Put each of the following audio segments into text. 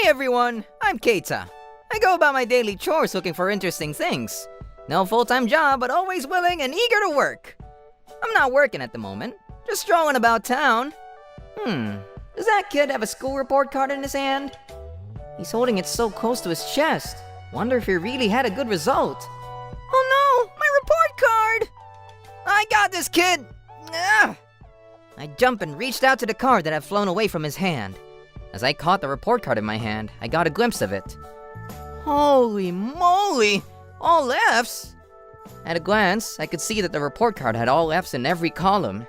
Hey everyone, I'm Keita. I go about my daily chores looking for interesting things. No full-time job, but always willing and eager to work. I'm not working at the moment, just strolling about town. Does that kid have a school report card in his hand? He's holding it so close to his chest. Wonder if he really had a good result. Oh no, my report card! I got this, kid! Ugh. I jumped and reached out to the card that had flown away from his hand. As I caught the report card in my hand, I got a glimpse of it. Holy moly! All F's? At a glance, I could see that the report card had all F's in every column.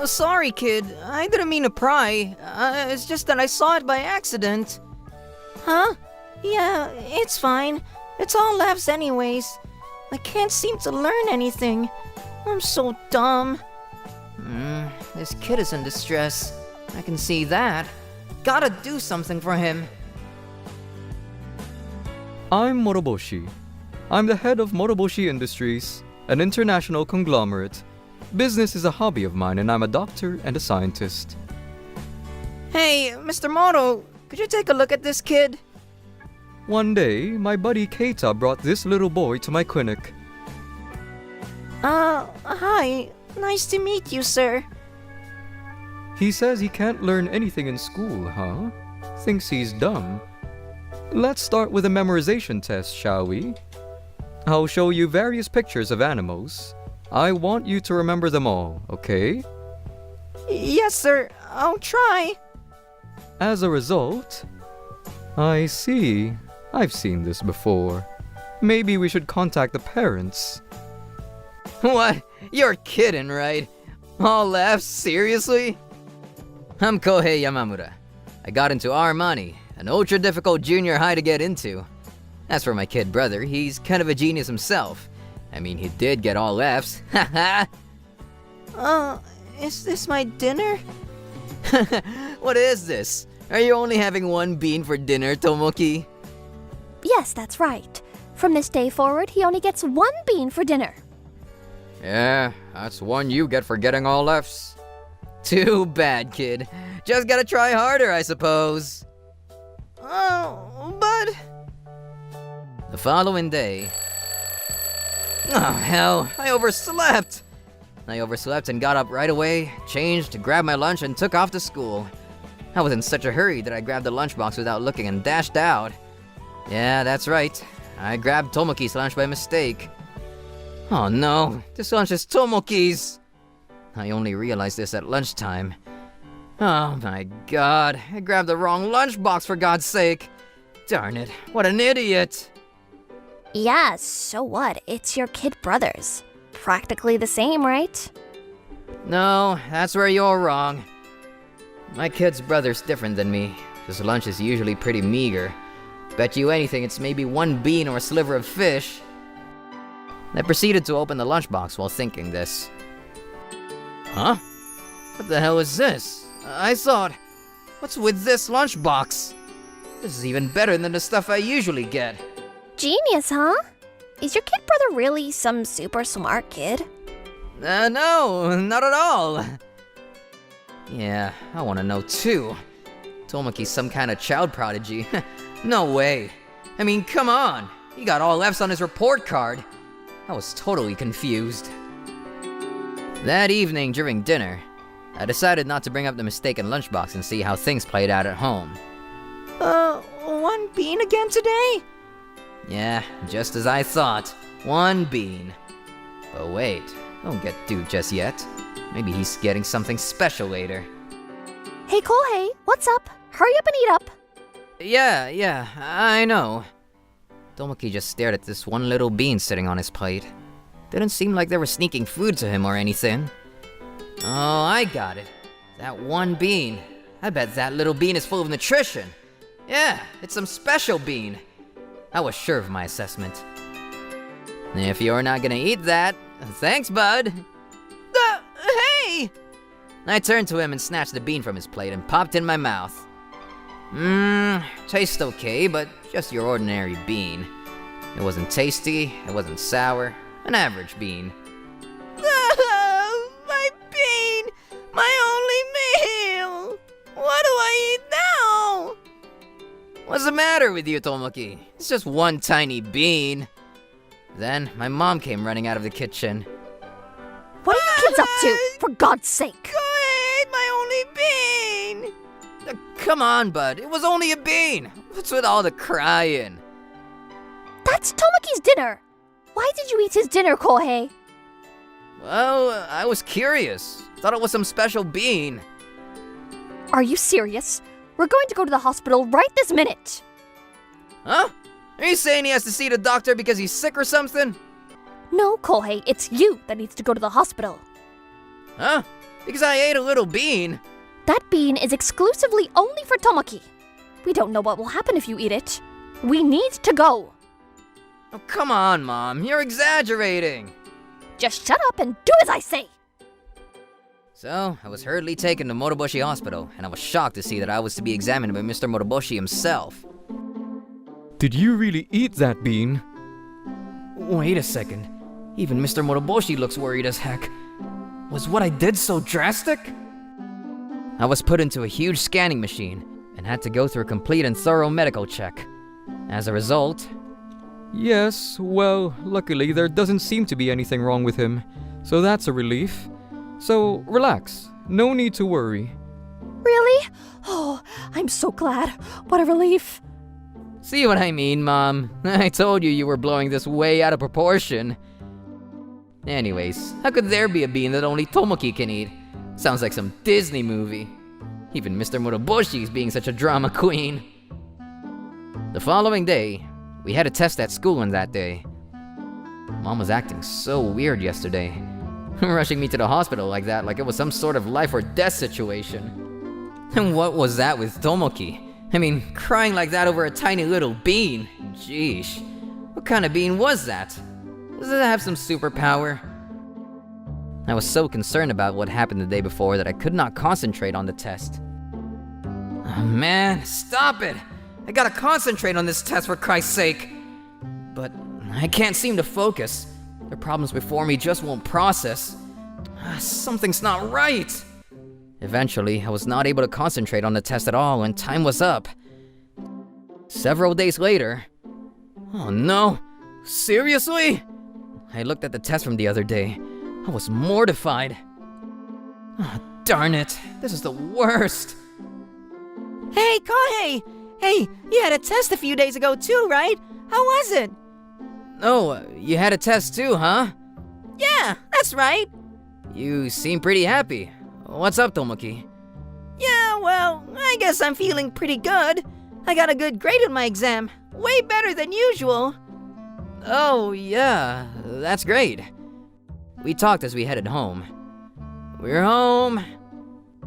Sorry, kid. I didn't mean to pry. It's just that I saw it by accident. Huh? Yeah, it's fine. It's all F's anyways. I can't seem to learn anything. I'm so dumb. This kid is in distress. I can see that. Gotta do something for him. I'm Moroboshi. I'm the head of Moroboshi Industries, an international conglomerate. Business is a hobby of mine, and I'm a doctor and a scientist. Hey, Mr. Moro, could you take a look at this kid? One day, my buddy Keita brought this little boy to my clinic. Hi. Nice to meet you, sir. He says he can't learn anything in school, huh? Thinks he's dumb. Let's start with a memorization test, shall we? I'll show you various pictures of animals. I want you to remember them all, okay? Yes, sir. I'll try. As a result... I see. I've seen this before. Maybe we should contact the parents. What? You're kidding, right? All F's? Seriously? I'm Kohei Yamamura. I got into Armani, an ultra-difficult junior high to get into. As for my kid brother, he's kind of a genius himself. I mean, he did get all F's. Haha. Is this my dinner? What is this? Are you only having one bean for dinner, Tomoki? Yes, that's right. From this day forward, he only gets one bean for dinner. Yeah, that's one you get for getting all F's. Too bad, kid. Just gotta try harder, I suppose. Oh, but... The following day... Oh, hell, I overslept! I overslept and got up right away, changed, grabbed my lunch, and took off to school. I was in such a hurry that I grabbed the lunchbox without looking and dashed out. Yeah, that's right. I grabbed Tomoki's lunch by mistake. Oh no, this lunch is Tomoki's! I only realized this at lunchtime. Oh my god, I grabbed the wrong lunchbox for God's sake! Darn it, what an idiot! Yeah, so what? It's your kid brother's. Practically the same, right? No, that's where you're wrong. My kid's brother's different than me. His lunch is usually pretty meager. Bet you anything it's maybe one bean or a sliver of fish. I proceeded to open the lunchbox while thinking this. Huh? What the hell is this? I thought... What's with this lunchbox? This is even better than the stuff I usually get. Genius, huh? Is your kid brother really some super smart kid? No, not at all. Yeah, I want to know too. Tomoki's some kind of child prodigy. No way. I mean, come on. He got all F's on his report card. I was totally confused. That evening during dinner, I decided not to bring up the mistaken lunchbox and see how things played out at home. One bean again today? Yeah, just as I thought. One bean. But wait, don't get dude just yet. Maybe he's getting something special later. Hey, Kohei, what's up? Hurry up and eat up. Yeah, I know. Tomoki just stared at this one little bean sitting on his plate. Didn't seem like they were sneaking food to him or anything. Oh, I got it. That one bean. I bet that little bean is full of nutrition. Yeah, it's some special bean. I was sure of my assessment. If you're not gonna eat that, thanks, bud. Hey! I turned to him and snatched the bean from his plate and popped in my mouth. Tastes okay, but just your ordinary bean. It wasn't tasty, it wasn't sour, an average bean. My bean! My only meal! What do I eat now? What's the matter with you, Tomoki? It's just one tiny bean. Then my mom came running out of the kitchen. What are you kids up to, for God's sake? I ate my only bean! Come on, bud. It was only a bean. What's with all the crying? That's Tomoki's dinner. Why did you eat his dinner, Kohei? Well, I was curious. Thought it was some special bean. Are you serious? We're going to go to the hospital right this minute. Huh? Are you saying he has to see the doctor because he's sick or something? No, Kohei, it's you that needs to go to the hospital. Huh? Because I ate a little bean? That bean is exclusively only for Tomoki. We don't know what will happen if you eat it. We need to go. Oh, come on, Mom. You're exaggerating. Just shut up and do as I say. So, I was hurriedly taken to Motoboshi Hospital, and I was shocked to see that I was to be examined by Mr. Motoboshi himself. Did you really eat that bean? Wait a second. Even Mr. Motoboshi looks worried as heck. Was what I did so drastic? I was put into a huge scanning machine and had to go through a complete and thorough medical check. As a result... Yes, well, luckily there doesn't seem to be anything wrong with him, so that's a relief. So, relax. No need to worry. Really? Oh, I'm so glad. What a relief. See what I mean, Mom? I told you you were blowing this way out of proportion. Anyways, how could there be a bean that only Tomoki can eat? Sounds like some Disney movie. Even Mr. Motoboshi is being such a drama queen. The following day, we had a test at school on that day. Mom was acting so weird yesterday. Rushing me to the hospital like that, like it was some sort of life or death situation. And what was that with Tomoki? I mean, crying like that over a tiny little bean. Jeesh. What kind of bean was that? Does it have some superpower? I was so concerned about what happened the day before that I could not concentrate on the test. Oh man, stop it! I gotta concentrate on this test for Christ's sake! But I can't seem to focus. The problems before me just won't process. Something's not right! Eventually, I was not able to concentrate on the test at all and time was up. Several days later... Oh no! Seriously? I looked at the test from the other day. I was mortified. Oh, darn it. This is the worst. Hey, Kohei! Hey, you had a test a few days ago too, right? How was it? Oh, you had a test too, huh? Yeah, that's right. You seem pretty happy. What's up, Tomoki? Yeah, well, I guess I'm feeling pretty good. I got a good grade on my exam. Way better than usual. Oh, yeah, that's great. We talked as we headed home. We're home.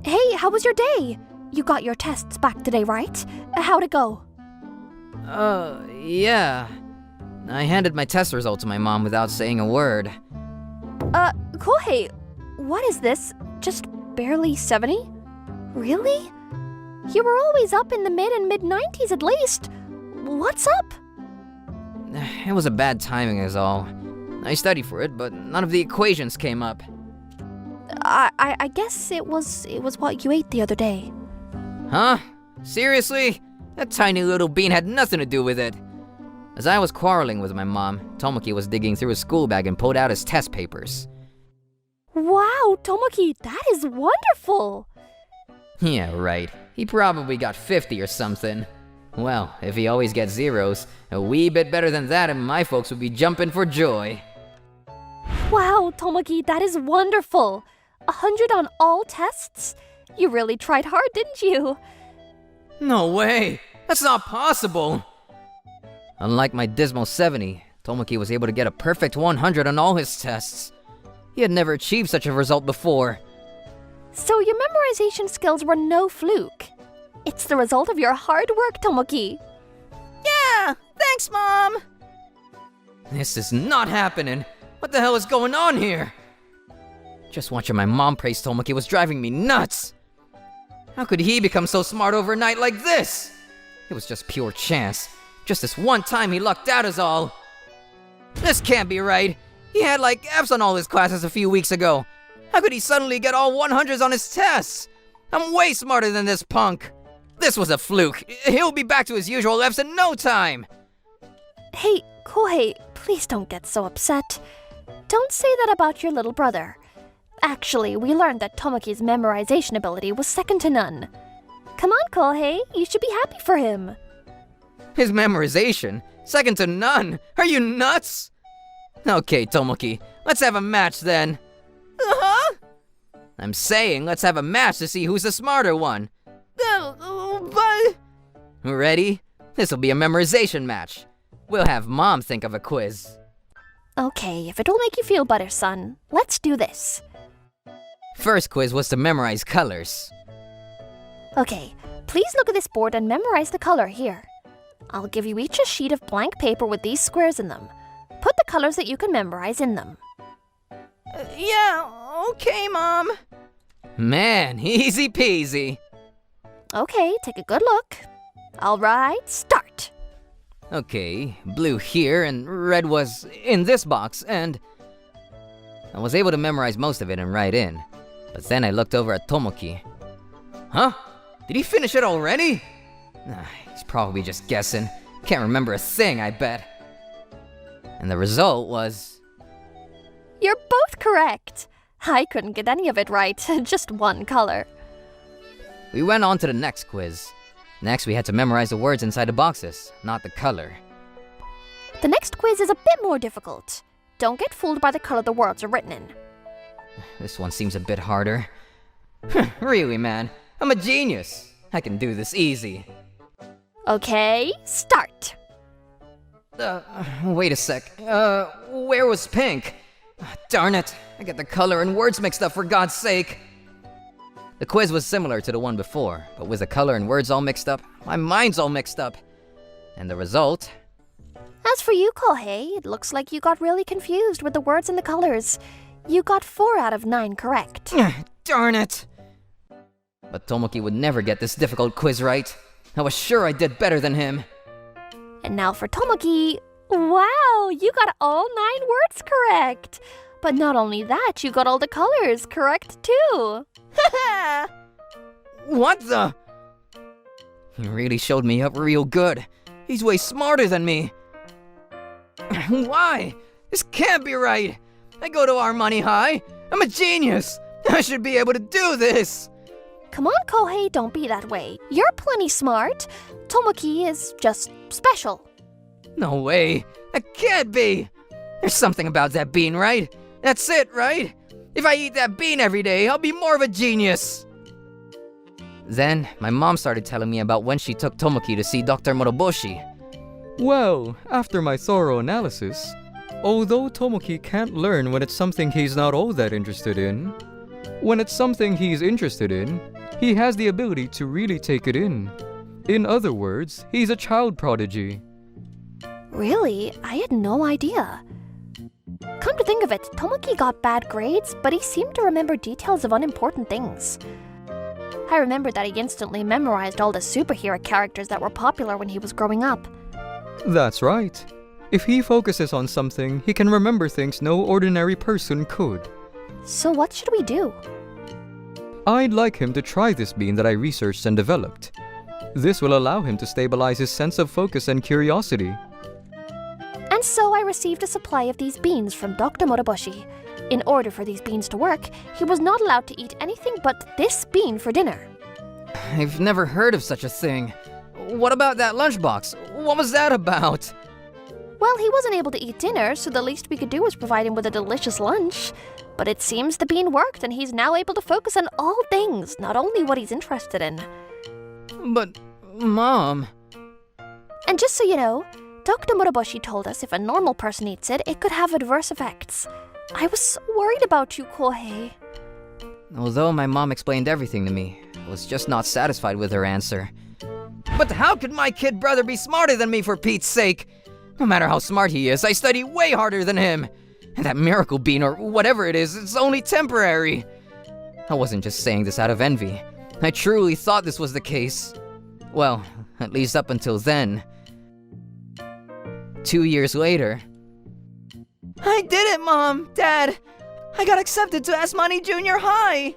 Hey, how was your day? You got your tests back today, right? How'd it go? Yeah. I handed my test results to my mom without saying a word. Kohei, what is this? Just barely 70? Really? You were always up in the mid-90s at least. What's up? It was a bad timing is all. I studied for it, but none of the equations came up. I guess it was what you ate the other day. Huh? Seriously? That tiny little bean had nothing to do with it. As I was quarreling with my mom, Tomoki was digging through his school bag and pulled out his test papers. Wow, Tomoki, that is wonderful! Yeah, right. He probably got 50 or something. Well, if he always gets zeros, a wee bit better than that and my folks would be jumping for joy. Wow, Tomoki, that is wonderful! 100 on all tests? You really tried hard, didn't you? No way! That's not possible! Unlike my dismal 70, Tomoki was able to get a perfect 100 on all his tests. He had never achieved such a result before. So your memorization skills were no fluke. It's the result of your hard work, Tomoki. Yeah, thanks, Mom. This is not happening. What the hell is going on here? Just watching my mom praise Tomoki was driving me nuts. How could he become so smart overnight like this? It was just pure chance. Just this one time he lucked out is all. This can't be right. He had like F's on all his classes a few weeks ago. How could he suddenly get all 100s on his tests? I'm way smarter than this punk. This was a fluke. He'll be back to his usual levels in no time. Hey, Kohei, please don't get so upset. Don't say that about your little brother. Actually, we learned that Tomoki's memorization ability was second to none. Come on, Kohei, you should be happy for him. His memorization? Second to none? Are you nuts? Okay, Tomoki, let's have a match then. Huh? I'm saying let's have a match to see who's the smarter one. But... Ready? This'll be a memorization match. We'll have Mom think of a quiz. Okay, if it'll make you feel better, son, let's do this. First quiz was to memorize colors. Okay, please look at this board and memorize the color here. I'll give you each a sheet of blank paper with these squares in them. Put the colors that you can memorize in them. yeah, okay, Mom. Man, easy peasy. Okay, take a good look. All right, start. Okay, blue here and red was in this box, and I was able to memorize most of it and write in. But then I looked over at Tomoki. Huh? Did he finish it already? He's probably just guessing. Can't remember a thing, I bet. And the result was... You're both correct. I couldn't get any of it right, just one color. We went on to the next quiz. Next, we had to memorize the words inside the boxes, not the color. The next quiz is a bit more difficult. Don't get fooled by the color the words are written in. This one seems a bit harder. Really, man, I'm a genius. I can do this easy. Okay, start. Wait a sec. Where was pink? Darn it, I get the color and words mixed up for God's sake. The quiz was similar to the one before, but with the color and words all mixed up, my mind's all mixed up. And the result? As for you, Kohei, it looks like you got really confused with the words and the colors. You got 4 out of 9 correct. Darn it! But Tomoki would never get this difficult quiz right. I was sure I did better than him. And now for Tomoki. Wow, you got all 9 words correct. But not only that, you got all the colors correct too. What the? He really showed me up real good. He's way smarter than me. Why? This can't be right. I go to Armani High. I'm a genius. I should be able to do this. Come on, Kohei, don't be that way. You're plenty smart. Tomoki is just special. No way. That can't be. There's something about that bean, right? That's it, right? If I eat that bean every day, I'll be more of a genius. Then, my mom started telling me about when she took Tomoki to see Dr. Moroboshi. Well, after my thorough analysis, although Tomoki can't learn when it's something he's not all that interested in, when it's something he's interested in, he has the ability to really take it in. In other words, he's a child prodigy. Really? I had no idea. Come to think of it, Tomoki got bad grades, but he seemed to remember details of unimportant things. I remember that he instantly memorized all the superhero characters that were popular when he was growing up. That's right. If he focuses on something, he can remember things no ordinary person could. So what should we do? I'd like him to try this bean that I researched and developed. This will allow him to stabilize his sense of focus and curiosity. And so I received a supply of these beans from Dr. Moroboshi. In order for these beans to work, he was not allowed to eat anything but this bean for dinner. I've never heard of such a thing. What about that lunchbox? What was that about? Well, he wasn't able to eat dinner, so the least we could do was provide him with a delicious lunch. But it seems the bean worked, and he's now able to focus on all things, not only what he's interested in. But, Mom... And just so you know, Dr. Moroboshi told us if a normal person eats it, it could have adverse effects. I was so worried about you, Kohei. Although my mom explained everything to me, I was just not satisfied with her answer. But how could my kid brother be smarter than me, for Pete's sake? No matter how smart he is, I study way harder than him. And that miracle bean, or whatever it is, it's only temporary. I wasn't just saying this out of envy. I truly thought this was the case. Well, at least up until then. 2 years later... I did it, Mom! Dad! I got accepted to Asmani Junior High!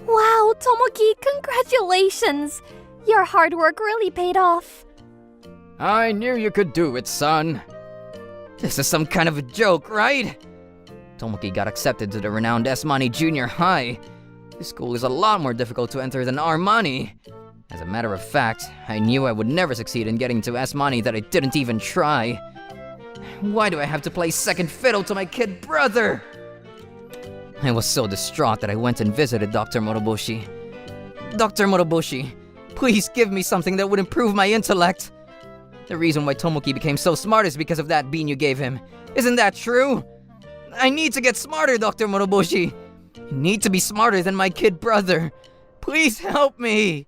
Wow, Tomoki, congratulations! Your hard work really paid off. I knew you could do it, son. This is some kind of a joke, right? Tomoki got accepted to the renowned Esmani Junior High. This school is a lot more difficult to enter than Armani. As a matter of fact, I knew I would never succeed in getting to Esmani that I didn't even try. Why do I have to play second fiddle to my kid brother? I was so distraught that I went and visited Dr. Moroboshi. Dr. Moroboshi, please give me something that would improve my intellect. The reason why Tomoki became so smart is because of that bean you gave him. Isn't that true? I need to get smarter, Dr. Moroboshi. I need to be smarter than my kid brother. Please help me.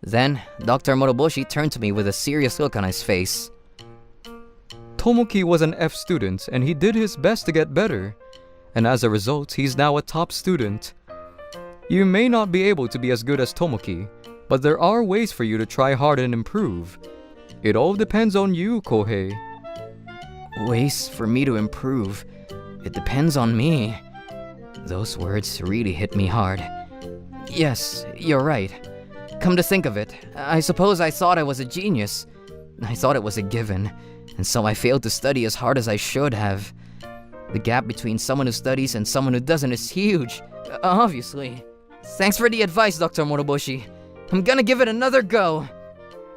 Then, Dr. Moroboshi turned to me with a serious look on his face. Tomoki was an F student and he did his best to get better. And as a result, he's now a top student. You may not be able to be as good as Tomoki, but there are ways for you to try hard and improve. It all depends on you, Kohei. Ways for me to improve. It depends on me. Those words really hit me hard. Yes, you're right. Come to think of it, I suppose I thought I was a genius. I thought it was a given, and so I failed to study as hard as I should have. The gap between someone who studies and someone who doesn't is huge, obviously. Thanks for the advice, Dr. Moroboshi. I'm gonna give it another go.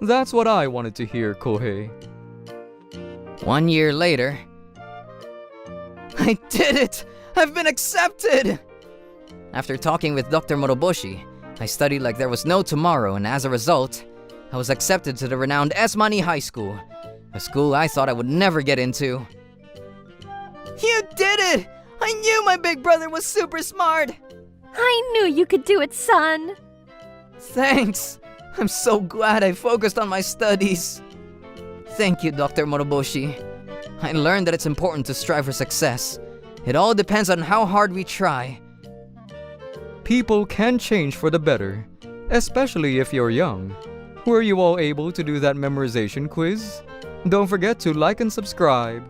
That's what I wanted to hear, Kohei. 1 year later... I did it! I've been accepted! After talking with Dr. Moroboshi, I studied like there was no tomorrow, and as a result, I was accepted to the renowned Esmani High School, a school I thought I would never get into. You did it! I knew my big brother was super smart! I knew you could do it, son. Thanks! I'm so glad I focused on my studies. Thank you, Dr. Moroboshi. I learned that it's important to strive for success. It all depends on how hard we try. People can change for the better, especially if you're young. Were you all able to do that memorization quiz? Don't forget to like and subscribe.